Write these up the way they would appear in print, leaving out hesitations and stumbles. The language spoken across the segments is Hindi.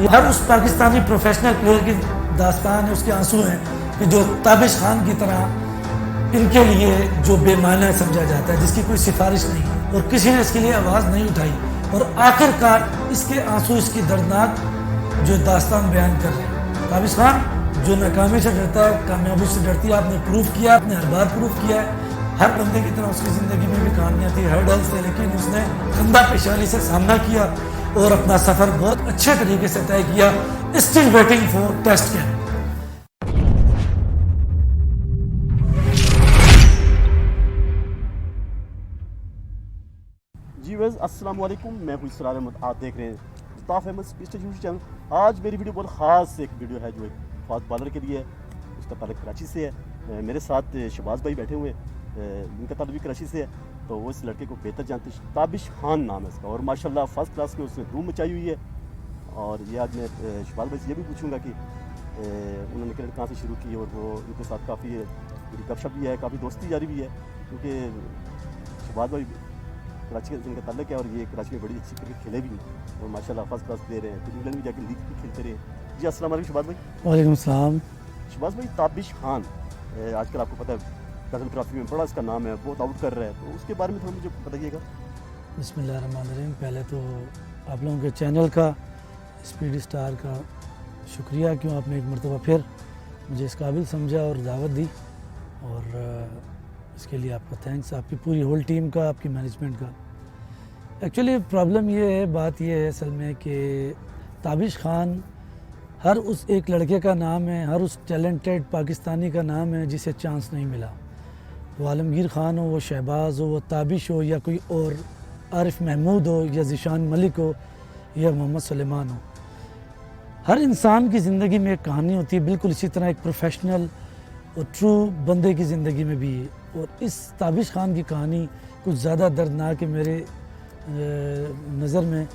हर उस पाकिस्तानी प्रोफेशनल प्लेयर की दास्तान है, उसके आंसू हैं कि जो ताबिश खान की तरह इनके लिए जो बेमाना समझा जाता है, जिसकी कोई सिफारिश नहीं है और किसी ने इसके लिए आवाज़ नहीं उठाई, और आखिरकार इसके आंसू, इसकी दर्दनाक जो दास्तान बयान कर रहे हैं। ताबिश खान जो नाकामी से डरता है, कामयाबी से डरती है, आपने प्रूव किया, आपने हर बार प्रूव किया है। हर बंदे की तरह उसकी ज़िंदगी में भी कहानियाँ थी, हर्डल्स थे, लेकिन उसने खंदा पेशानी से सामना किया और अपना सफ़र बहुत अच्छे तरीके से तय किया। Still waiting for test camp. जी वैस अस्सलाम वालेकुम, मैं हूँ इसरार अहमद, आप देख रहे हैं मुस्ताफ़ अहमद स्पेशल यूट्यूब चैनल। आज मेरी वीडियो बहुत ख़ास एक वीडियो है जो एक फास्ट बॉलर के लिए है। उसका ताल्लुक कराची से है। मेरे साथ शहबाज भाई बैठे हुए हैं, इनका ताल्लुक भी कराची से है, तो वो इस लड़के को बेहतर जानते हैं। ताबिश खान नाम है इसका और माशाल्लाह फर्स्ट क्लास में उसने धूम मचाई हुई है। और ये आज मैं शहबाज भाई से ये भी पूछूँगा कि उन्होंने क्रिकेट कहाँ से शुरू की और वो उनके साथ काफ़ी गपशप भी है, काफ़ी दोस्ती जारी भी है, क्योंकि शहबाज भाई कराची का इनका ताल्लुक है और ये कराची में बड़ी अच्छी क्रिकेट खेले भी हैं और माशाल्लाह फर्स्ट क्लास प्लेयर हैं। फिर इंग्लैंड में जाकर लीग भी खेलते रहे। जी अस्सलाम वालेकुम शहबाज भाई। वालेकुम सलाम। शहबाज भाई, ताबिश खान आजकल आपको पता है गजल ट्रॉफी में बड़ा इसका नाम है, बहुत आउट कर रहा है, तो उसके बारे में थोड़ा मुझे बताइएगा। बिस्मिल्लाहिर्रहमानिर्रहीम। पहले तो आप लोगों के चैनल का, स्पीड स्टार का शुक्रिया, क्यों आपने एक मरतबा फिर मुझे इस काबिल समझा और दावत दी, और इसके लिए आपका थैंक्स, आपकी पूरी होल टीम का, आपकी मैनेजमेंट का। एक्चुअली प्रॉब्लम ये है, बात ये है असल में कि ताबिश खान हर उस एक लड़के का नाम है, हर उस टैलेंटेड पाकिस्तानी का नाम है जिसे चांस नहीं मिला। वो आलमगीर ख़ान हो, वो शहबाज हो, वो ताबिश हो, या कोई और आरिफ महमूद हो, या ज़िशान मलिक हो, या मोहम्मद सुलेमान हो। हर इंसान की ज़िंदगी में एक कहानी होती है, बिल्कुल इसी तरह एक प्रोफेशनल और ट्रू बंदे की ज़िंदगी में भी है। और इस ताबिश खान की कहानी कुछ ज़्यादा दर्दनाक है मेरे नज़र में,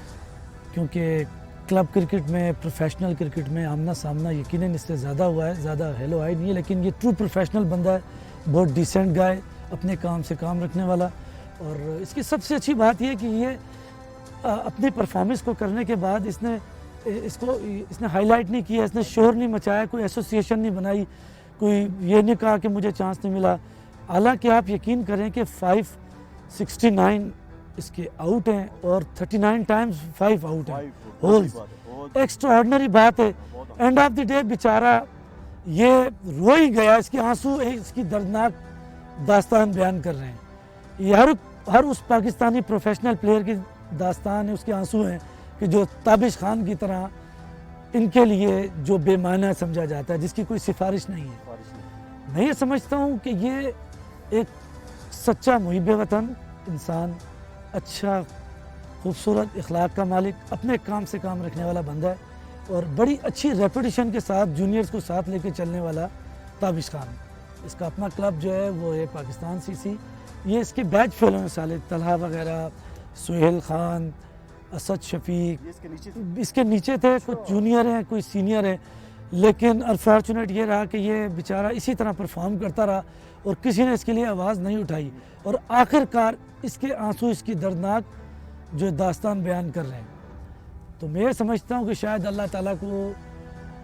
क्योंकि क्लब क्रिकेट में, प्रोफेशनल क्रिकेट में आमना सामना यकीनन इससे ज़्यादा हुआ है, ज़्यादा हेलो हाई नहीं है, लेकिन ये ट्रू प्रोफेशनल बंदा है, बहुत डिसेंट गाय, अपने काम से काम रखने वाला। और इसकी सबसे अच्छी बात यह है कि ये अपनी परफॉर्मेंस को करने के बाद इसने हाईलाइट नहीं किया, इसने शोर नहीं मचाया, कोई एसोसिएशन नहीं बनाई, कोई ये नहीं कहा कि मुझे चांस नहीं मिला। हालांकि आप यकीन करें कि 569 इसके आउट हैं और 39 टाइम्स 5 आउट हैं, होल्स। एक्स्ट्राऑर्डिनरी बात है। एंड ऑफ द डे बेचारा ये रो ही गया, इसके आंसू इसकी दर्दनाक दास्तान बयान कर रहे हैं। ये हर उस पाकिस्तानी प्रोफेशनल प्लेयर की दास्तान है, उसके आंसू हैं कि जो ताबिश खान की तरह इनके लिए जो बेमाना समझा जाता है, जिसकी कोई सिफारिश नहीं है। मैं ये समझता हूँ कि ये एक सच्चा मुहिब वतन इंसान, अच्छा खूबसूरत अखलाक का मालिक, अपने काम से काम रखने वाला बंदा है, और बड़ी अच्छी रेपुटेशन के साथ जूनियर्स को साथ लेके चलने वाला ताबिश खान। इसका अपना क्लब जो है वो है पाकिस्तान सीसी। ये इसके बैच फेलो हैं, साले तलहा वगैरह, सुहेल खान, असद शफीक, इसके नीचे थे, कुछ जूनियर हैं, कोई सीनियर है। लेकिन अनफॉर्चुनेट ये रहा कि ये बेचारा इसी तरह परफॉर्म करता रहा और किसी ने इसके लिए आवाज़ नहीं उठाई, और आखिरकार इसके आंसू, इसकी दर्दनाक जो दास्तान बयान कर रहे हैं। तो मैं समझता हूँ कि शायद अल्लाह ताला को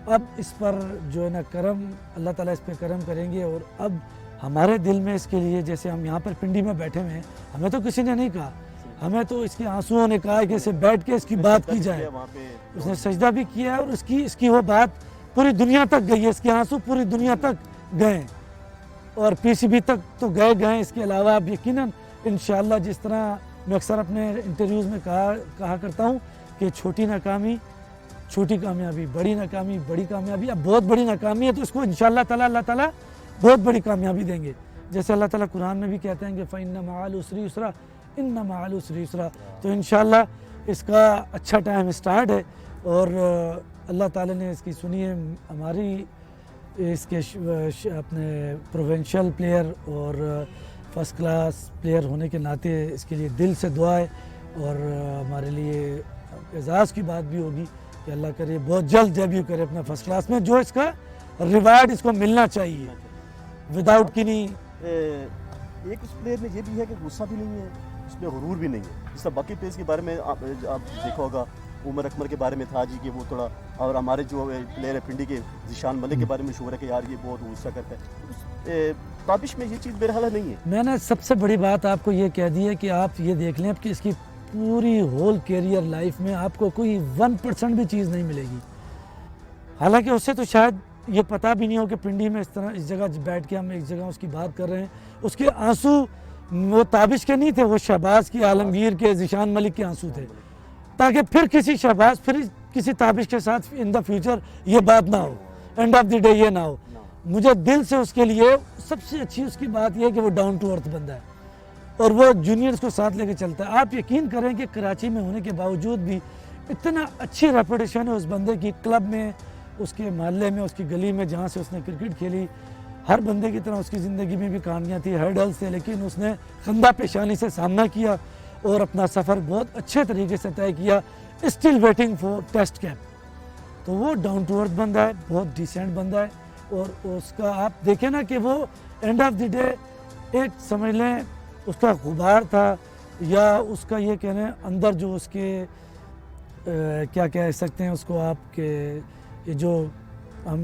अब इस पर जो है ना करम, अल्लाह ताला इस पर करम करेंगे, और अब हमारे दिल में इसके लिए, जैसे हम यहाँ पर पिंडी में बैठे हुए हैं, हमें तो किसी ने नहीं कहा, हमें तो इसके आंसुओं ने कहा कि इसे बैठ के इसकी बात की जाए। उसने सजदा भी किया और इसकी वो बात पूरी दुनिया तक गई है, इसके आंसू पूरी दुनिया तक गए और पीसीबी तक तो गए। इसके अलावा अब यकीनन इंशाअल्लाह, जिस तरह मैं अक्सर अपने इंटरव्यूज़ में कहा करता हूँ कि छोटी नाकामी छोटी कामयाबी, बड़ी नाकामी बड़ी कामयाबी। अब बहुत बड़ी नाकामी है तो इसको इंशाअल्लाह ताला अल्लाह ताला बहुत बड़ी कामयाबी देंगे। जैसे अल्लाह ताला कुरान में भी कहते हैं कि फ़इन्ना मअल उसरी युसरा, इन्ना मअल उसरी युसरा। तो इंशाअल्लाह इसका अच्छा टाइम स्टार्ट है, और अल्लाह ताला ने इसकी सुनी है हमारी, इसके अपने प्रोविंशियल प्लेयर और फर्स्ट क्लास प्लेयर होने के नाते इसके लिए दिल से दुआ है, और हमारे लिए एजाज़ की बात भी होगी कि अल्लाह करे बहुत जल्द डेब्यू करे अपना फर्स्ट क्लास में, जो इसका रिवार्ड इसको मिलना चाहिए विदाउट किनी। एक उस प्लेयर में ये भी है कि गुस्सा भी नहीं है, उसमें गुरूर भी नहीं है। जिस बाकी प्लेयर्स के बारे में आप देखा होगा, उमर अकमर के बारे में था जी कि वो थोड़ा और हमारे जो प्लेयर है पिंडी के ज़ीशान मलिक के बारे में शोर है कि यार ये बहुत गुस्सा करता है। ताबिश में ये चीज़ मेरे ख्याल नहीं है। मैंने सबसे बड़ी बात आपको ये कह दी है कि आप ये देख लें कि इसकी पूरी होल कैरियर लाइफ में आपको कोई 1% भी चीज़ नहीं मिलेगी। हालांकि उससे तो शायद ये पता भी नहीं हो कि पिंडी में इस तरह इस जगह बैठ के हम एक जगह उसकी बात कर रहे हैं। उसके आंसू वो ताबिश के नहीं थे, वो शहबाज के, आलमगीर के, ज़ीशान मलिक के आंसू थे, ताकि फिर किसी शहबाज फिर किसी ताबिश के साथ इन द फ्यूचर ये बात ना हो, एंड ऑफ द डे ये ना हो। मुझे दिल से उसके लिए सबसे अच्छी उसकी बात यह है कि वो डाउन टू अर्थ बंदा है और वो जूनियर्स को साथ लेके चलता है। आप यकीन करें कि कराची में होने के बावजूद भी इतना अच्छी रेपुटेशन है उस बंदे की, क्लब में, उसके मोहल्ले में, उसकी गली में जहाँ से उसने क्रिकेट खेली। हर बंदे की तरह उसकी ज़िंदगी में भी कहानियाँ थी, हर्डल्स थे, लेकिन उसने खंदा पेशानी से सामना किया और अपना सफ़र बहुत अच्छे तरीके से तय किया। Still waiting for test cap. तो वो डाउन टू अर्थ बंदा है, बहुत डिसेंट बंदा है और उसका आप देखें ना कि वो एंड ऑफ द डे एक समझ लें उसका गुबार था या उसका ये कह रहे हैं अंदर जो उसके क्या कह सकते हैं उसको आपके ये जो हम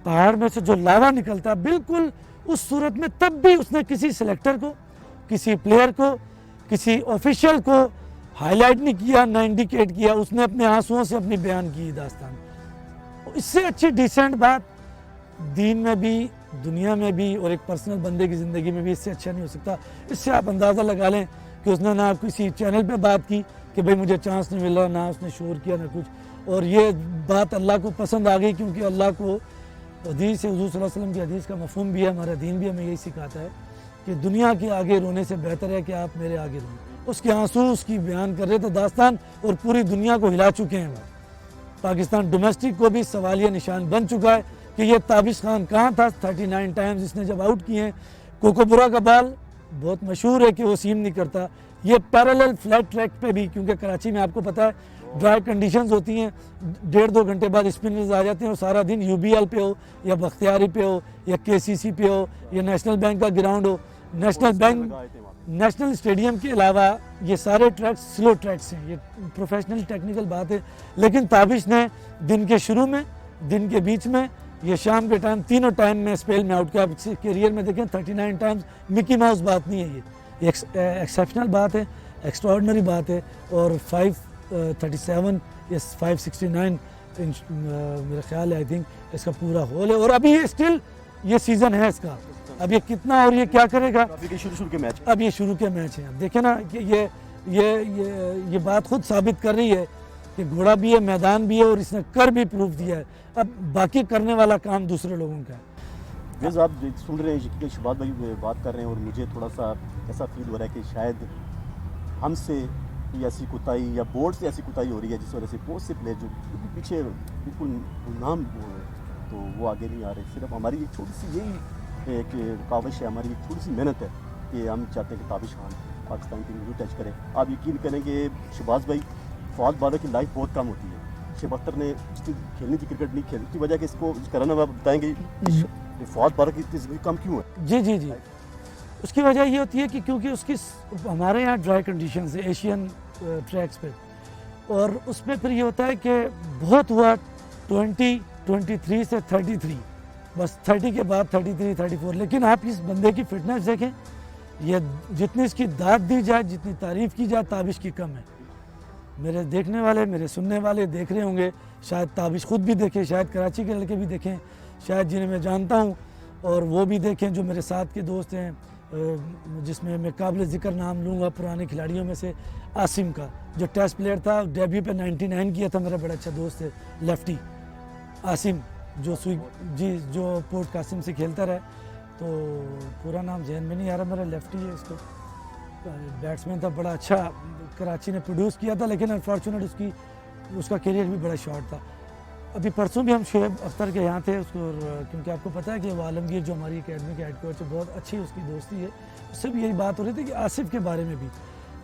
पहाड़ में से जो लावा निकलता है बिल्कुल उस सूरत में, तब भी उसने किसी सेलेक्टर को, किसी प्लेयर को, किसी ऑफिशियल को हाईलाइट नहीं किया, ना इंडिकेट किया। उसने अपने आंसुओं से अपनी बयान की दास्तान। इससे अच्छी डिसेंट बात दीन में भी, दुनिया में भी और एक पर्सनल बंदे की ज़िंदगी में भी इससे अच्छा नहीं हो सकता। इससे आप अंदाज़ा लगा लें कि उसने ना किसी चैनल पे बात की कि भाई मुझे चांस नहीं मिला, ना उसने शोर किया, ना कुछ। और ये बात अल्लाह को पसंद आ गई, क्योंकि अल्लाह को हदीस है, हुज़ूर सल्लल्लाहु अलैहि वसल्लम की हदीस का मफ़हूम भी है, हमारा दीन भी हमें यही सिखाता है कि दुनिया के आगे रोने से बेहतर है कि आप मेरे आगे रोएं। उसके आंसू उसकी बयान कर रहे थे दास्तान और पूरी दुनिया को हिला चुके हैं। वो पाकिस्तान डोमेस्टिक को भी सवालिया निशान बन चुका है कि ये ताबिश खान कहाँ था। 39 टाइम्स इसने जब आउट किए हैं। कोकोबुरा का बाल बहुत मशहूर है कि वो सीम नहीं करता। ये पैरेलल फ्लैट ट्रैक पे भी, क्योंकि कराची में आपको पता है ड्राई कंडीशंस होती हैं, 1.5-2 घंटे बाद स्पिनर्स आ जाते हैं और सारा दिन यूबीएल पे हो या बख्तियारी पे हो या केसीसी पे हो या नेशनल बैंक का ग्राउंड हो, नेशनल स्टेडियम के अलावा ये सारे ट्रैक्स स्लो ट्रैक्स हैं। ये प्रोफेशनल टेक्निकल बात है, लेकिन ताबिश ने दिन के शुरू में, दिन के बीच में, ये शाम के टाइम, तीनों टाइम में स्पेल में आउट किया। आप करियर में देखें 39 टाइम्स, मिकी माउस बात नहीं है, ये एक्सेप्शनल बात है, एक्स्ट्राऑर्डिनरी बात है। और 537 या 569 मेरा ख्याल है, आई थिंक इसका पूरा होल है। और अभी ये स्टिल ये सीज़न है इसका, अब ये कितना और ये क्या करेगा, अभी के शुरू के मैच, अब ये शुरू के मैच हैं। अब देखें ना कि ये बात खुद साबित कर रही है कि घोड़ा भी है, मैदान भी है और इसने कर भी प्रूफ दिया है। अब बाकी करने वाला काम दूसरे लोगों का है। वैसे आप सुन रहे हैं शहबाज भाई बात कर रहे हैं और मुझे थोड़ा सा ऐसा फील हो रहा है कि शायद हमसे ऐसी कुताई या बोर्ड से ऐसी कुताई हो रही है जिस वजह से बहुत से प्लेयर जो पीछे बिल्कुल नाम तो वो आगे नहीं आ रहे। सिर्फ हमारी एक छोटी सी यही एक काविश है, हमारी एक छोटी सी मेहनत है कि हम चाहते हैं कि ताबिश खान पाकिस्तान की न्यू टच करें। आप यकीन करेंगे शहबाज भाई, फवाद बाबर की लाइफ बहुत कम होती है। शेब अख्तर ने खेलनी थी क्रिकेट, नहीं खेलने की वजह कि इसको कराना आप बताएंगे फवाद बाबर की इतनी कम क्यों है? जी उसकी वजह ये होती है कि क्योंकि उसकी हमारे यहाँ ड्राई कंडीशन है एशियन ट्रैक्स पे, और उसमें फिर ये होता है कि बहुत हुआ 23 से 33, बस 30 के बाद 33, 34। लेकिन आप इस बंदे की फिटनेस देखें, ये जितनी इसकी दाद दी जाए, जितनी तारीफ़ की जाए, ताबिश की कम है। मेरे देखने वाले, मेरे सुनने वाले देख रहे होंगे, शायद ताबिश खुद भी देखें, शायद कराची के लड़के भी देखें, शायद जिन्हें मैं जानता हूँ और वो भी देखें, जो मेरे साथ के दोस्त हैं, जिसमें मैं काबिल ज़िक्र नाम लूँगा पुराने खिलाड़ियों में से आसिम का, जो टेस्ट प्लेयर था, डेब्यू पे 99 किया था, मेरा बड़ा अच्छा दोस्त है लेफ्टी आसिम, जो पोर्ट कासिम से खेलता रहा। तो पूरा नाम जहन में नहीं आ रहा मेरा, लेफ्टी है, इसको बैट्समैन था, बड़ा अच्छा कराची ने प्रोड्यूस किया था, लेकिन अनफॉर्चुनेट उसका करियर भी बड़ा शॉर्ट था। अभी परसों भी हम शुएब अख्तर के यहाँ थे उसको, क्योंकि आपको पता है कि वो आलमगीर जो हमारी एकेडमी के हेड कोच है, बहुत अच्छी उसकी दोस्ती है, उससे भी यही बात हो रही थी कि आसिफ के बारे में भी,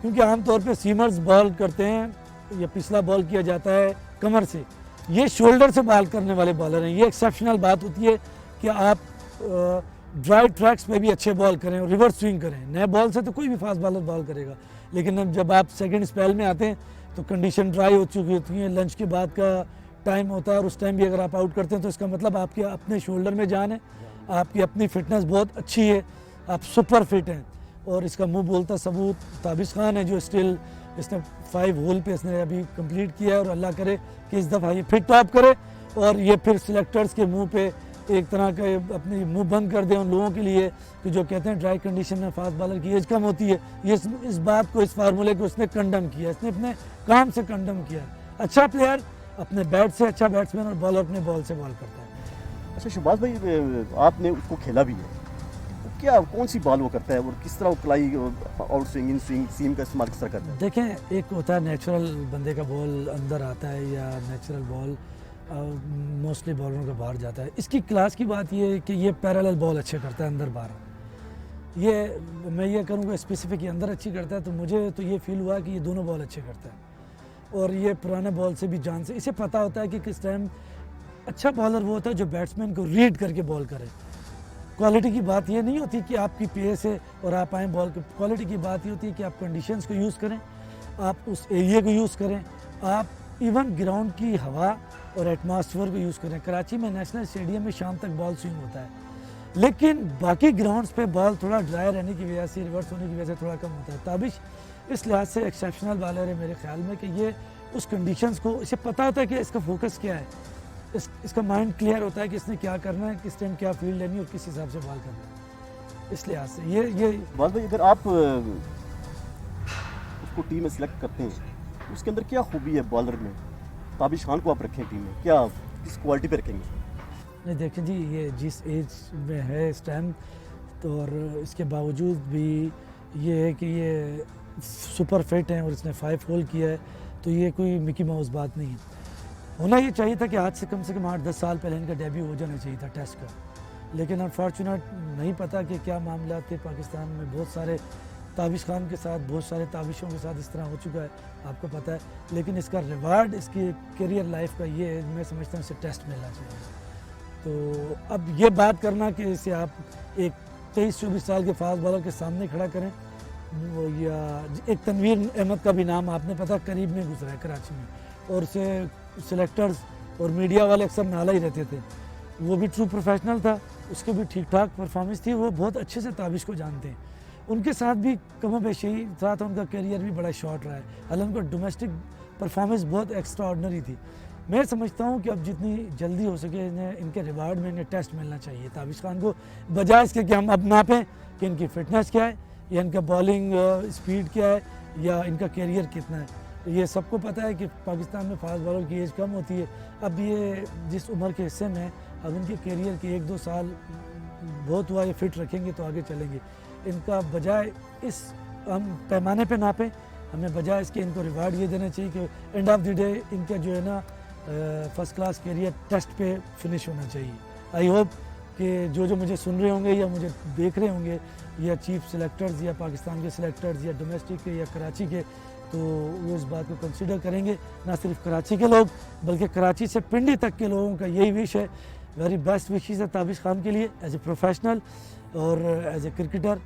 क्योंकि आमतौर पे सीमर्स बॉल करते हैं या पिछला बॉल किया जाता है कमर से, ये शोल्डर से बॉल करने वाले बॉलर हैं। ये एक्सेप्शनल बात होती है कि आप ड्राई ट्रैक्स पे भी अच्छे बॉल करें और रिवर्स स्विंग करें। नए बॉल से तो कोई भी फास्ट बॉलर बॉल करेगा, लेकिन अब जब आप सेकंड स्पेल में आते हैं तो कंडीशन ड्राई हो चुकी होती है, लंच के बाद का टाइम होता है और उस टाइम भी अगर आप आउट करते हैं तो इसका मतलब आपके अपने शोल्डर में जान है, आपकी अपनी फिटनेस बहुत अच्छी है, आप सुपर फिट हैं। और इसका मुंह बोलता सबूत ताबिश खान है जो स्टिल इसने 5 होल पे इसने अभी कंप्लीट किया है और अल्लाह करे कि इस दफ़ा ये फिट टॉप करे और ये फिर सिलेक्टर्स के मुंह पे एक तरह के अपनी मुंह बंद कर दें उन लोगों के लिए कि जो कहते हैं ड्राई कंडीशन में फास्ट बॉलर की एज कम होती है। ये इस बात को, इस फार्मूले को उसने कंडम किया, इसने अपने काम से कंडम किया। अच्छा प्लेयर अपने बैट से अच्छा बैट्समैन और बॉलर अपने बॉल से बॉल करता है। अच्छा शहबाज भाई, आपने उसको खेला भी है, तो क्या कौन सी बॉल वो करता है और किस तरह वो प्लाई out swing in swing seam का इस्तेमाल किस तरह करता है? देखें, एक होता है नेचुरल बंदे का बॉल अंदर आता है या नेचुरल बॉल मोस्टली बॉलरों का बाहर जाता है। इसकी क्लास की बात ये है कि ये पैरेलल बॉल अच्छे करता है अंदर बाहर। ये मैं ये करूँगा स्पेसिफिक ये अंदर अच्छी करता है, तो मुझे तो ये फील हुआ कि ये दोनों बॉल अच्छे करता है और ये पुराने बॉल से भी जान से इसे पता होता है कि किस टाइम अच्छा बॉलर वो होता है जो बैट्समैन को रीड करके बॉल करे। क्वालिटी की बात ये नहीं होती कि आपकी पेस है और आप आएँ बॉल के, क्वालिटी की बात ये होती है कि आप कंडीशंस को यूज़ करें, आप उस एरिया को यूज़ करें, आप इवन ग्राउंड की हवा और एटमॉस्फेयर को यूज़ करें। कराची में नेशनल स्टेडियम में शाम तक बॉल स्विंग होता है, लेकिन बाकी ग्राउंड्स पे बॉल थोड़ा ड्राई रहने की वजह से, रिवर्स होने की वजह से थोड़ा कम होता है। ताबिश इस लिहाज से एक्सेप्शनल बॉलर है मेरे ख्याल में कि ये उस कंडीशंस को, इसे पता होता है कि इसका फोकस क्या है, इसका माइंड क्लियर होता है कि इसने क्या करना है, किस टाइम क्या फील्ड लेनी है और किस हिसाब से बॉल करना है। इस लिहाज से ये शहबाज भाई, अगर आप उसको टीम में सिलेक्ट करते हैं उसके अंदर क्या खूबी है बॉलर में, ताबिश खान को आप रखें टीम में, क्या किस क्वालिटी पे रखेंगे? नहीं देखें जी, ये जिस एज में है इस टाइम तो और इसके बावजूद भी ये है कि ये सुपर फिट हैं और इसने 5 होल किया है, तो ये कोई मिकी माउस बात नहीं है। होना ये चाहिए था कि आज से कम 8-10 साल पहले इनका डेब्यू हो जाना चाहिए था टेस्ट का, लेकिन अनफॉर्चुनेट नहीं पता कि क्या मामला थे पाकिस्तान में। बहुत सारे ताबिश खान के साथ, बहुत सारे ताबिशों के साथ इस तरह हो चुका है, आपको पता है। लेकिन इसका रिवार्ड इसकी करियर लाइफ का ये है, मैं समझता हूँ इसे टेस्ट मिलना चाहिए। तो अब ये बात करना कि इसे आप एक 23-24 साल के फास्ट बॉलर के सामने खड़ा करें, वो या एक तनवीर अहमद का भी नाम आपने पता करीब में गुजरा है कराची में, और उसे सिलेक्टर्स और मीडिया वाले अक्सर नाला ही रहते थे। वो भी ट्रू प्रोफेशनल था, उसके भी ठीक ठाक परफॉर्मेंस थी, वो बहुत अच्छे से ताबिश को जानते हैं। उनके साथ भी कम बेशी ही था, उनका करियर भी बड़ा शॉर्ट रहा है, हालांकि उनका डोमेस्टिक परफॉर्मेंस बहुत एक्स्ट्रा ऑर्डनरी थी। मैं समझता हूँ कि अब जितनी जल्दी हो सके इन्हें, इनके रिवार्ड में इन्हें टेस्ट मिलना चाहिए ताबिश खान को, बजाय इसके कि हम अब नापें कि इनकी फ़िटनेस क्या है या इनका बॉलिंग स्पीड क्या है या इनका करियर कितना है। ये सबको पता है कि पाकिस्तान में फास्ट बॉलर की एज कम होती है। अब ये जिस उम्र के हिस्से में, अब इनके करियर के 1-2 साल बहुत हुआ ये फिट रखेंगे तो आगे चलेंगे। इनका बजाय इस हम पैमाने पे नापें, हमें बजाय इसके इनको रिवार्ड ये देना चाहिए कि एंड ऑफ द डे इनका जो है ना फर्स्ट क्लास करियर टेस्ट पे फिनिश होना चाहिए। आई होप कि जो मुझे सुन रहे होंगे या मुझे देख रहे होंगे या चीफ सिलेक्टर्स या पाकिस्तान के सिलेक्टर्स या डोमेस्टिक के या कराची के, तो वो इस बात को कंसिडर करेंगे। ना सिर्फ कराची के लोग बल्कि कराची से पिंडी तक के लोगों का यही विश है, वेरी बेस्ट विशेज़ है ताबिश खान के लिए एज ए प्रोफेशनल और एज ए क्रिकेटर,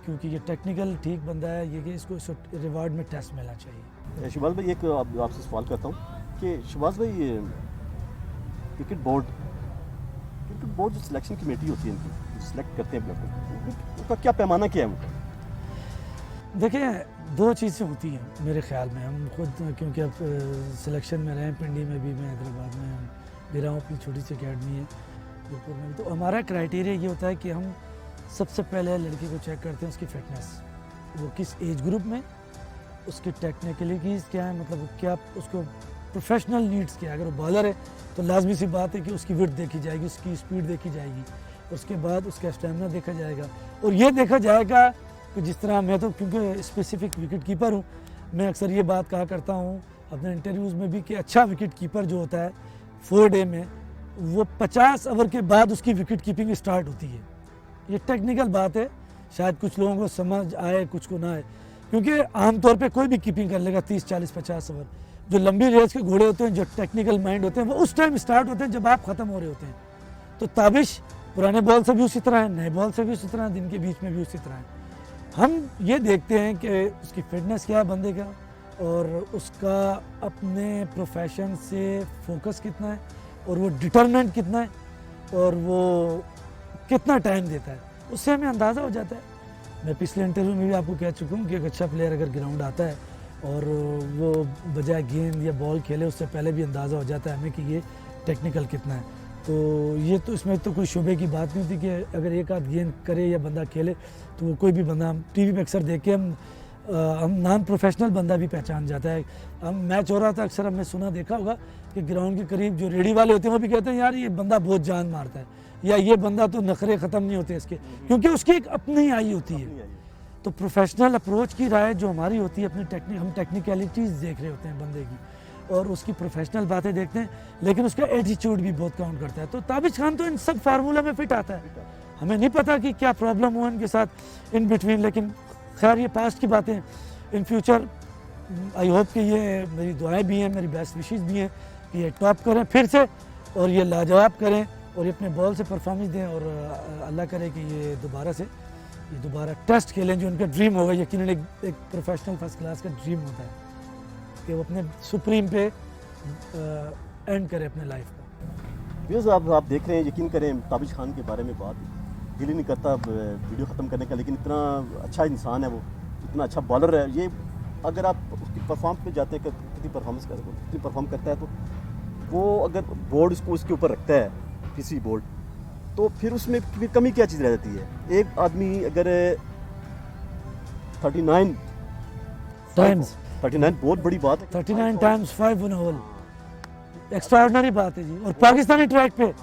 क्योंकि ये टेक्निकल ठीक बंदा है। ये कि इसको रिवार्ड में टेस्ट मिलना चाहिए। शहबाज भाई, एक आपसे सवाल करता हूँ कि शहबाज भाई, क्रिकेट बोर्ड जो सिलेक्शन कमेटी होती है इनकी, जो सिलेक्ट करते हैं प्लेयर को, उनका क्या पैमाना क्या है उनका? देखिए, 2 चीज़ें होती हैं मेरे ख्याल में। हम खुद क्योंकि अब सिलेक्शन में रहे, पिंडी में भी, मैं हैदराबाद में भी रहा हूँ, अपनी छोटी सी अकेडमी है जयपुर में। तो हमारा क्राइटेरिया ये होता है कि हम सबसे पहले लड़के को चेक करते हैं उसकी फ़िटनेस, वो किस एज ग्रुप में, उसकी टेक्निकलिटीज़ क्या है, मतलब क्या उसको प्रोफेशनल नीड्स क्या है। अगर वो बॉलर है तो लाजमी सी बात है कि उसकी विड्थ देखी जाएगी, उसकी स्पीड देखी जाएगी, उसके बाद उसका स्टेमिना देखा जाएगा। और ये देखा जाएगा कि जिस तरह मैं तो क्योंकि स्पेसिफिक विकेट कीपर हूँ, मैं अक्सर ये बात कहा करता हूँ अपने इंटरव्यूज़ में भी कि अच्छा विकेट कीपर जो होता है 4 डे में, वो 50 ओवर के बाद उसकी विकेट कीपिंग स्टार्ट होती है। ये टेक्निकल बात है, शायद कुछ लोगों को समझ आए, कुछ को ना आए, क्योंकि आमतौर पे कोई भी कीपिंग कर लेगा 30, 40, 50 ओवर। जो लंबी रेस के घोड़े होते हैं, जो टेक्निकल माइंड होते हैं, वो उस टाइम स्टार्ट होते हैं जब आप ख़त्म हो रहे होते हैं। तो ताबिश पुराने बॉल से भी उसी तरह है, नए बॉल से भी उसी तरह है, दिन के बीच में भी उसी तरह है। हम ये देखते हैं कि उसकी फिटनेस क्या है बंदे का, और उसका अपने प्रोफेशन से फोकस कितना है और वो डिटरमेंट कितना है और वो कितना टाइम देता है, उससे हमें अंदाज़ा हो जाता है। मैं पिछले इंटरव्यू में भी आपको कह चुका हूँ कि एक अच्छा प्लेयर अगर ग्राउंड आता है और वो बजाय गेंद या बॉल खेले, उससे पहले भी अंदाज़ा हो जाता है हमें कि ये टेक्निकल कितना है। तो ये तो इसमें तो कोई शुबे की बात नहीं होती कि अगर एक आध गेंद करे या बंदा खेले तो वो कोई भी बंदा, हम टीवी पे अक्सर देख के हम नॉन प्रोफेशनल बंदा भी पहचान जाता है। हम मैच हो रहा था, अक्सर हमने सुना देखा होगा कि ग्राउंड के करीब जो रेडी वाले होते हैं वो भी कहते हैं यार ये बंदा बहुत जान मारता है, या ये बंदा तो नखरे ख़त्म नहीं होते इसके, क्योंकि उसकी एक अपनी आई होती है। तो प्रोफेशनल अप्रोच की राय जो हमारी होती है, अपनी हम टेक्निकलिटीज़ देख रहे होते हैं बंदे की और उसकी प्रोफेशनल बातें देखते हैं, लेकिन उसका एटीट्यूड भी बहुत काउंट करता है। तो ताबिश खान तो इन सब फार्मूला में फिट आता है। हमें नहीं पता कि क्या प्रॉब्लम हो इनके साथ इन बिटवीन, लेकिन खैर ये पास्ट की बातें। इन फ्यूचर आई होप कि ये मेरी दुआएं भी हैं, मेरी बेस्ट विशेस भी हैं कि ये टॉप करें फिर से और ये लाजवाब करें और ये अपने बॉल से परफॉर्मेंस दें और अल्लाह करे कि ये दोबारा टेस्ट खेलें जो उनका ड्रीम होगा। यकीनन एक प्रोफेशनल फर्स्ट क्लास का ड्रीम होता है कि वो अपने सुप्रीम पे एंड करे अपने लाइफ को। व्यूअर्स आप देख रहे हैं, यकीन करें ताबिश खान के बारे में बात दिल ही नहीं करता वीडियो ख़त्म करने का, लेकिन इतना अच्छा इंसान है वो, इतना अच्छा बॉलर है ये। अगर आप उसकी परफॉर्म पे जाते हैं कि कितनी परफॉर्म करता है, तो वो अगर बोर्ड उसको उसके ऊपर रखता है किसी बोर्ड, तो फिर उसमें फिर कमी क्या चीज़ रह जाती है। एक आदमी अगर 39 टाइम्स, 39 बहुत बड़ी बात है, 39 टाइम्स 5 इन होल, एक्स्ट्राऑर्डिनरी बात है जी। और पाकिस्तानी ट्रैक पे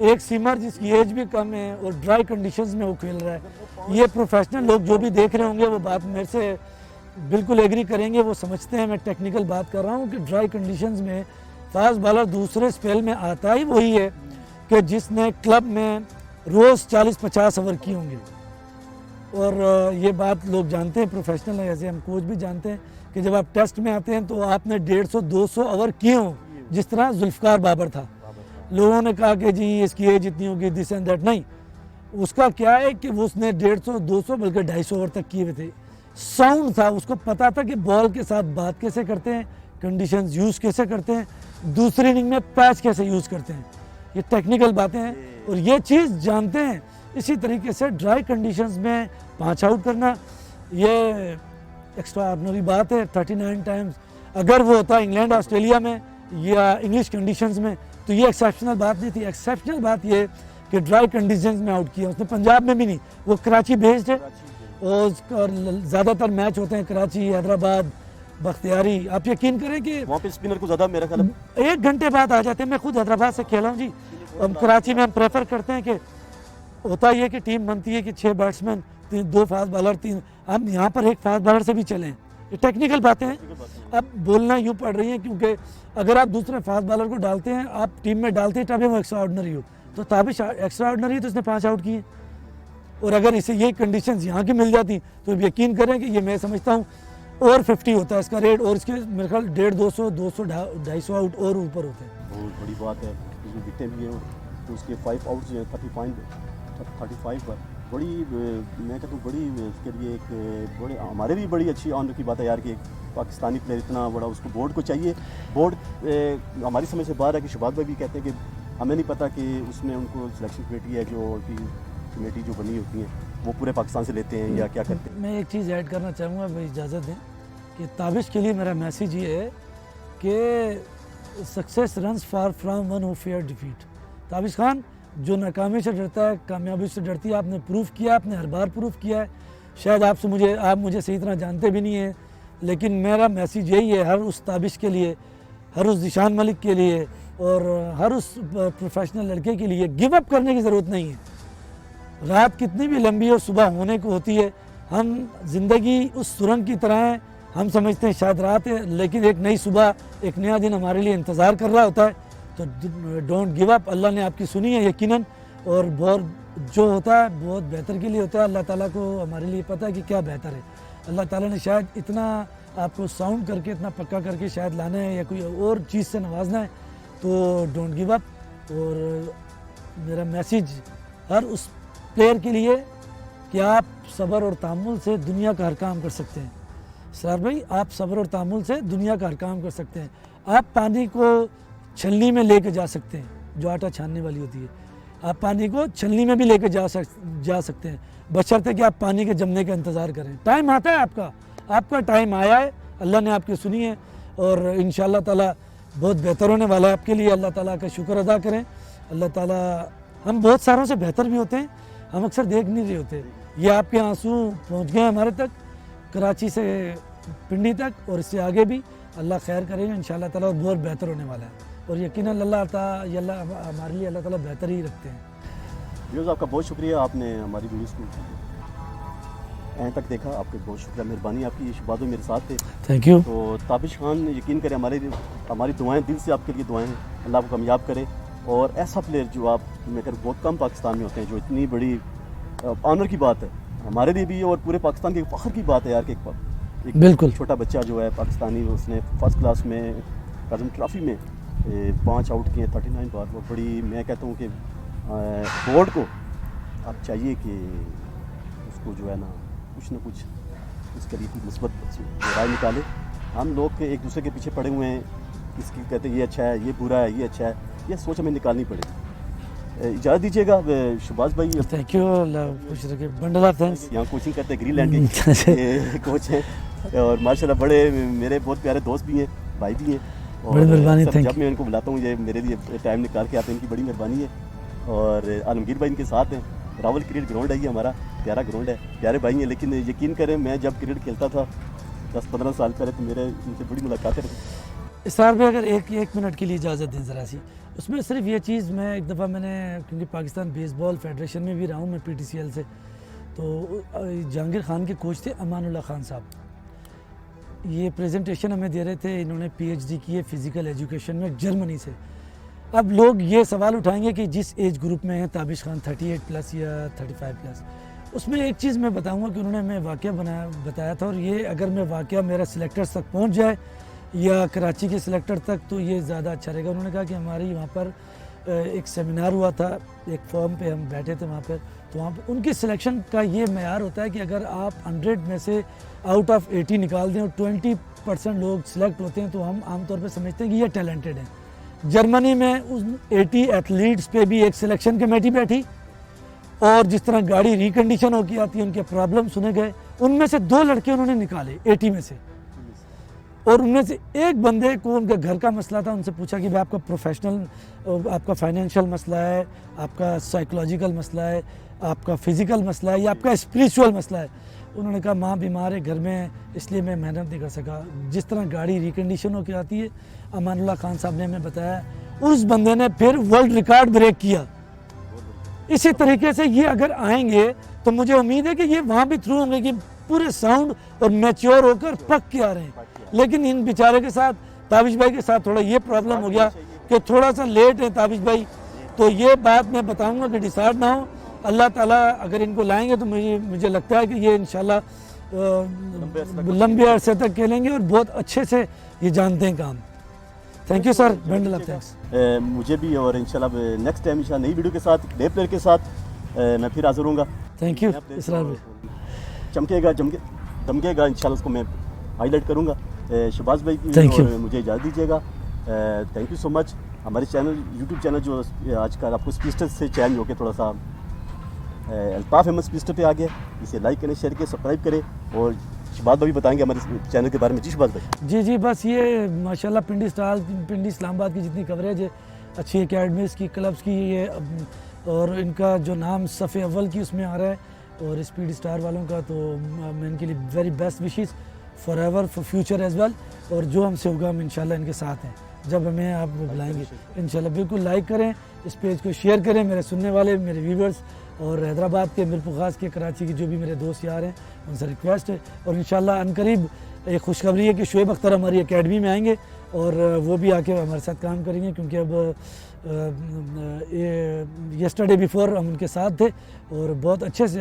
एक सीमर जिसकी एज भी कम है और ड्राई कंडीशंस में वो खेल रहा है। ये प्रोफेशनल लोग जो भी देख रहे होंगे वो बात मेरे से बिल्कुल एग्री करेंगे, वो समझते हैं मैं टेक्निकल बात कर रहा हूँ कि ड्राई कंडीशंस में फास्ट बॉलर दूसरे स्पेल में आता ही वही है कि जिसने क्लब में रोज़ 40-50 ओवर किए होंगे। और ये बात लोग जानते हैं, प्रोफेशनल है, जैसे हम कोच भी जानते हैं कि जब आप टेस्ट में आते हैं तो आपने 150-200 ओवर किए हों, जिस तरह जुल्फ़कार बाबर था। लोगों ने कहा कि जी इसकी एज इतनी होगी, दिस एंड दैट, नहीं, उसका क्या है कि उसने 150-200 बल्कि 250 ओवर तक किए हुए थे। साउंड था, उसको पता था कि बॉल के साथ बात कैसे करते हैं, कंडीशंस यूज़ कैसे करते हैं, दूसरी इनिंग में पैच कैसे यूज़ करते हैं। ये टेक्निकल बातें हैं और ये चीज़ जानते हैं। इसी तरीके से ड्राई कंडीशंस में 5 आउट करना ये एक्स्ट्रा ऑर्डिनरी बात है। 39 टाइम्स अगर वो होता इंग्लैंड ऑस्ट्रेलिया में या इंग्लिश कंडीशंस में तो ये एक्सेप्शनल बात नहीं थी। एक्सेप्शनल बात ये कि ड्राई कंडीशंस में आउट किया उसने, पंजाब में भी नहीं, वो कराची बेस्ड है और ज़्यादातर मैच होते हैं कराची, हैदराबाद, बख्तियारी। आप यकीन करें कि वहाँ पे स्पिनर को ज़्यादा मेरा ख्याल 1 घंटे बाद आ जाते हैं। मैं खुद हैदराबाद से खेला हूँ जी। हम कराची में हम प्रेफर करते हैं कि होता ये कि टीम बनती है कि 6 बैट्समैन, 2 फास्ट बॉलर, 3, हम यहाँ पर एक फास्ट बॉलर से भी चलें। ये टेक्निकल बातें हैं। अब बोलना यूँ पड़ रही हैं क्योंकि अगर आप दूसरे फास्ट बॉलर को डालते हैं, आप टीम में डालते हैं तभी वो एक्स्ट्रा ऑर्डिनरी हो। तो ताबिश एक्स्ट्रा ऑर्डिनरी तो इसने 5 आउट किए और अगर इसे यही कंडीशंस यहाँ की मिल जाती तो यकीन करें कि ये मैं समझता हूँ और 50 होता है इसका रेट, और इसके मेरे ख्याल 150, 200, 250 आउट और ऊपर होते हैं। बहुत बड़ी बात है। उसमें विकेटें भी हैं तो उसके 5 आउट्स जो है 35 पर बड़ी, मैं कहता हूँ बड़ी उसके लिए एक बड़ी, हमारे लिए बड़ी अच्छी ऑनर की बात है यार कि एक पाकिस्तानी प्लेयर इतना बड़ा, उसको बोर्ड को चाहिए। बोर्ड हमारी समझ से बाहर है कि शहबाज भाई भी कहते हैं कि हमें नहीं पता कि उसमें उनको सिलेक्शन कमेटी है जो कमेटी जो बनी होती है वो पूरे पाकिस्तान से लेते हैं या क्या करते हैं। मैं एक चीज़ ऐड करना चाहूँगा, भाई इजाज़त दें कि ताबिश के लिए मेरा मैसेज ये है कि success runs far from one who fair defeat. Tabish Khan जो नाकामी से डरता है कामयाबी से डरती है, आपने प्रूफ किया, आपने हर बार प्रूफ किया है। शायद आप मुझे सही तरह जानते भी नहीं हैं, लेकिन मेरा मैसेज यही है हर उस ताबिश के लिए, हर उस जिशान मलिक के लिए और हर उस प्रोफेशनल लड़के के लिए, गिव अप करने की ज़रूरत नहीं है। रात कितनी भी लंबी और सुबह होने को होती है। हम ज़िंदगी उस सुरंग की तरह है, हम समझते हैं शायद रात है, लेकिन एक नई सुबह, एक नया दिन हमारे लिए इंतज़ार कर रहा होता है। तो डोंट गिव अप। अल्लाह ने आपकी सुनी है यकीनन, और बहुत जो होता है बहुत बेहतर के लिए होता है। अल्लाह ताला को हमारे लिए पता है कि क्या बेहतर है। अल्लाह ताला ने शायद इतना आपको साउंड करके, इतना पक्का करके शायद लाना है या कोई और चीज़ से नवाजना है। तो डोंट गिव अप। और मेरा मैसेज हर उस प्लेयर के लिए कि आप सब्र और तहम्मुल से दुनिया का हर काम कर सकते हैं। सर भाई, आप सब्र और तामुल से दुनिया का हर काम कर सकते हैं। आप पानी को छलनी में लेके जा सकते हैं, जो आटा छानने वाली होती है, आप पानी को छलनी में भी लेके जा सकते हैं, बशर्ते कि आप पानी के जमने का इंतज़ार करें। टाइम आता है आपका टाइम आया है, अल्लाह ने आपकी सुनी है और इंशाअल्लाह ताला बहुत बेहतर होने वाला है आपके लिए। अल्लाह ताला का शुक्र अदा करें। अल्लाह ताला, हम बहुत सारों से बेहतर भी होते हैं, हम अक्सर देख नहीं रहे होते। ये आपके आंसू पहुंच गए हमारे तक, कराची से पिंडी तक, और इससे आगे भी अल्लाह खैर करेगा इंशाअल्लाह ताला, और बहुत बेहतर होने वाला है। और यकीनन अल्लाह ताला हमारे लिए अल्लाह ताला बेहतर ही रखते हैं। व्यूअर्स, आपका बहुत शुक्रिया, आपने हमारी वीडियोस को एंड तक देखा, आपके बहुत शुक्रिया, मेहरबानी आपकी। शहबाज भाई मेरे साथ थे। Thank you. तो ताबिश खान, यकीन करें हमारी दुआएं दिल से आपके लिए दुआएं हैं, अल्लाह आपको कामयाब करे। और ऐसा प्लेयर जो आप मैं कर बहुत कम पाकिस्तान में होते हैं, जो इतनी बड़ी ऑनर की बात है हमारे लिए भी और पूरे पाकिस्तान के फ़ख्र की बात है यार कि एक बिल्कुल छोटा बच्चा जो है पाकिस्तानी, उसने फर्स्ट क्लास में कज़म ट्रॉफी में 5 आउट किए 39 बार। वो बड़ी, मैं कहता हूँ कि बोर्ड को अब चाहिए कि उसको जो है ना कुछ उसके लिए मुस्बत राय निकाले। हम लोग के एक दूसरे के पीछे पड़े हुए हैं, इसकी कहते हैं ये अच्छा है, ये बुरा है, ये अच्छा है, ये सोच हमें निकालनी पड़ेगी। इजाज़त दीजिएगा शहबाज भाई। थैंक यू, अल्लाह खुश रखे, बंडल ऑफ थैंक्स। यहाँ कोचिंग करते हैं ग्रीनलैंड के कोच हैं और माशाल्लाह बड़े मेरे बहुत प्यारे दोस्त भी हैं, भाई भी हैं। बड़ी मेहरबानी, और जब मैं इनको बुलाता हूँ ये मेरे लिए टाइम निकाल के आते हैं, इनकी बड़ी मेहरबानी है। और आलमगीर भाई इनके साथ हैं। रावल क्रिकेट ग्राउंड है, ये हमारा प्यारा ग्राउंड है, प्यारे भाई हैं। लेकिन यकीन करें, मैं जब क्रिकेट खेलता था 10-15 साल पहले, तो मेरे इनसे बड़ी मुलाकातें रही। इस्तार भाई, अगर एक मिनट के लिए इजाज़त दें ज़रा सी, उसमें सिर्फ ये चीज़, मैं एक दफ़ा मैंने, क्योंकि पाकिस्तान बेसबॉल फेडरेशन में भी रहा हूँ मैं PTCL से, तो जहांगीर खान के कोच थे अमानुल्लाह खान साहब। ये प्रेजेंटेशन हमें दे रहे थे, इन्होंने PhD की है फ़िज़िकल एजुकेशन में जर्मनी से। अब लोग ये सवाल उठाएंगे कि जिस एज ग्रुप में है ताबिश खान 38 प्लस या 35 प्लस, उसमें एक चीज़ मैं बताऊंगा कि उन्होंने मैं वाक़या बताया था, और ये अगर मैं वाक़या मेरा सिलेक्टर्स तक पहुंच जाए या कराची के सिलेक्टर तक तो ये ज़्यादा अच्छा रहेगा। उन्होंने कहा कि हमारी वहाँ पर एक सेमिनार हुआ था, एक फॉर्म पे हम बैठे थे वहाँ पर, तो वहाँ पर उनकी सिलेक्शन का ये मेयार होता है कि अगर आप 100 में से आउट ऑफ 80 निकाल दें और 20% लोग सिलेक्ट होते हैं, तो हम आमतौर पर समझते हैं कि ये टैलेंटेड हैं। जर्मनी में उन 80 एथलीट्स पे भी एक सिलेक्शन कमेटी बैठी, और जिस तरह गाड़ी रिकंडीशन होकर आती है, उनके प्रॉब्लम सुने गए। उनमें से 2 लड़के उन्होंने निकाले 80 में से, और उनमें से एक बंदे को उनका घर का मसला था। उनसे पूछा कि भाई आपका प्रोफेशनल, आपका फाइनेंशियल मसला है, आपका साइकोलॉजिकल मसला है, आपका फिज़िकल मसला है, या आपका स्पिरिचुअल मसला है। उन्होंने कहा माँ बीमार है घर में, इसलिए मैं मेहनत नहीं कर सका। जिस तरह गाड़ी रिकंडीशन होकर आती है, अमानुल्लाह खान साहब ने हमें बताया, उस बंदे ने फिर वर्ल्ड रिकॉर्ड ब्रेक किया। इसी तरीके से ये अगर आएंगे तो मुझे उम्मीद है कि ये वहाँ भी थ्रू होंगे कि पूरे साउंड और मैच्योर होकर पक के आ रहे हैं। लेकिन इन बेचारे के साथ, ताबिश भाई के साथ थोड़ा ये प्रॉब्लम हो गया कि थोड़ा सा लेट है ताबिश भाई, तो ये बात मैं बताऊंगा कि डिसाइड ना हो। अल्लाह ताला अगर इनको लाएंगे तो मुझे लगता है कि ये इंशाल्लाह लंबे अरसे तक खेलेंगे और बहुत अच्छे से ये जानते हैं काम। Thank you sir, bundle of thanks. मुझे भी, और इंशाल्लाह नेक्स्ट टाइम इंशाल्लाह नई वीडियो के साथ, नए प्लेयर के साथ मैं फिर हाजिर होऊंगा। थैंक यू इसरार भाई। चमकेगा दमकेगा इंशाल्लाह, उसको मैं हाईलाइट करूंगा। शहबाज भाई की Thank you. और मुझे इजाज़त दीजिएगा। Thank you so much. हमारे चैनल, यूट्यूब चैनल जो आजकल आपको स्पीस्टर से चेंज होकर थोड़ा सा अल्ताफ अहमद स्पीस्टर पे आ गया, इसे लाइक करें, शेयर करें, सब्सक्राइब करें। और शहबाज भाई बताएंगे हमारे चैनल के बारे में। जी शहबाज भाई। जी, बस ये माशाल्लाह पिंडी इस्लामाबाद की जितनी कवरेज है, अच्छी एकेडमीज़ की, क्लब्स की, ये और इनका जो नाम सफ़े अव्वल की उसमें आ रहा है, और स्पीड स्टार वालों का, तो मैं इनके लिए very best wishes for ever, for future as well. और जो हमसे होगा हम इंशाल्लाह इनके साथ हैं, जब हमें आप बुलाएंगे इंशाल्लाह। बिल्कुल लाइक करें, इस पेज को शेयर करें, मेरे सुनने वाले, मेरे व्यूवर्स, और हैदराबाद के, मिरपुखास के, कराची के जो भी मेरे दोस्त यार हैं, उनसे रिक्वेस्ट है। और इंशाल्लाह अनकरीब एक खुशखबरी है कि शुएब अख्तर हमारी एकेडमी में आएंगे, और वो भी आके हमारे साथ काम करेंगे, क्योंकि अब येस्टरडे बिफोर हम उनके साथ थे, और बहुत अच्छे से,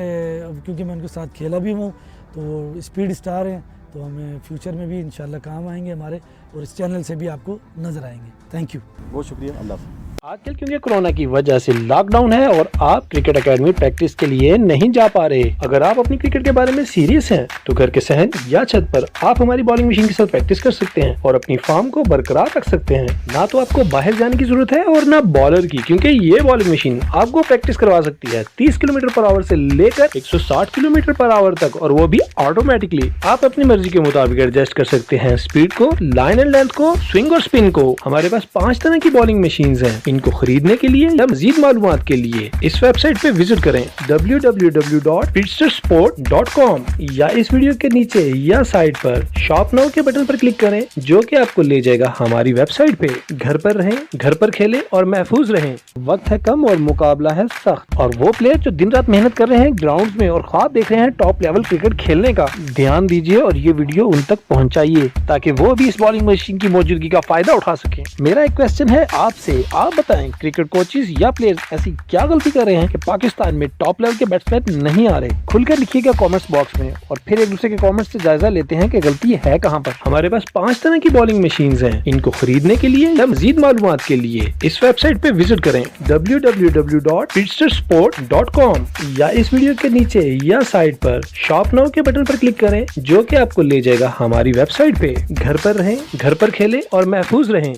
क्योंकि मैं उनके साथ खेला भी हूँ, तो स्पीड स्टार हैं, तो हमें फ्यूचर में भी इंशाल्लाह काम आएंगे हमारे, और इस चैनल से भी आपको नज़र आएंगे। थैंक यू, बहुत शुक्रिया। अल्लाह हाफ़िज़। आजकल क्योंकि कोरोना की वजह से लॉकडाउन है और आप क्रिकेट एकेडमी प्रैक्टिस के लिए नहीं जा पा रहे। अगर आप अपनी क्रिकेट के बारे में सीरियस हैं तो घर के सहन या छत पर आप हमारी बॉलिंग मशीन के साथ प्रैक्टिस कर सकते हैं और अपनी फॉर्म को बरकरार रख सकते हैं। ना तो आपको बाहर जाने की जरूरत है और ना बॉलर की, क्योंकि ये बॉलिंग मशीन आपको प्रैक्टिस करवा सकती है 30 किलोमीटर पर आवर से लेकर 160 किलोमीटर पर आवर तक, और वो भी ऑटोमेटिकली। आप अपनी मर्जी के मुताबिक एडजस्ट कर सकते हैं स्पीड को, लाइन एंड लेंथ को, स्विंग और स्पिन को। हमारे पास 5 तरह की बॉलिंग मशीन है। इनको खरीदने के लिए या मजीद मालूमात के लिए इस वेबसाइट पे विजिट करें www.pitstersport.com या इस वीडियो के नीचे या साइड पर शॉप नाउ के बटन पर क्लिक करें, जो कि आपको ले जाएगा हमारी वेबसाइट पे। घर पर रहें, घर पर खेलें और महफूज रहें। वक्त है कम और मुकाबला है सख्त, और वो प्लेयर जो दिन रात मेहनत कर रहे हैं ग्राउंड में और ख्वाब देख रहे हैं टॉप लेवल क्रिकेट खेलने का, ध्यान दीजिए और ये वीडियो उन तक पहुंचाइए ताकि वो भी इस बॉलिंग मशीन की मौजूदगी का फायदा उठा सके। मेरा एक क्वेश्चन है आपसे, आप बताएं क्रिकेट कोचेस या प्लेयर्स ऐसी क्या गलती कर रहे हैं कि पाकिस्तान में टॉप लेवल के बैट्समैन नहीं आ रहे? खुलकर लिखिएगा कमेंट्स बॉक्स में और फिर एक दूसरे के कमेंट्स से जायजा लेते हैं कि गलती है कहां पर। हमारे पास 5 तरह की बॉलिंग मशीन्स हैं। इनको खरीदने के लिए या मजीद मालूमात के लिए इस वेबसाइट पे विजिट करें www.pitstersport.com या इस वीडियो के नीचे या साइड पर शॉप नाउ के बटन पर क्लिक करें, जो कि आपको ले जाएगा हमारी वेबसाइट पे। घर पर रहें, घर पर खेलें और महफूज रहें।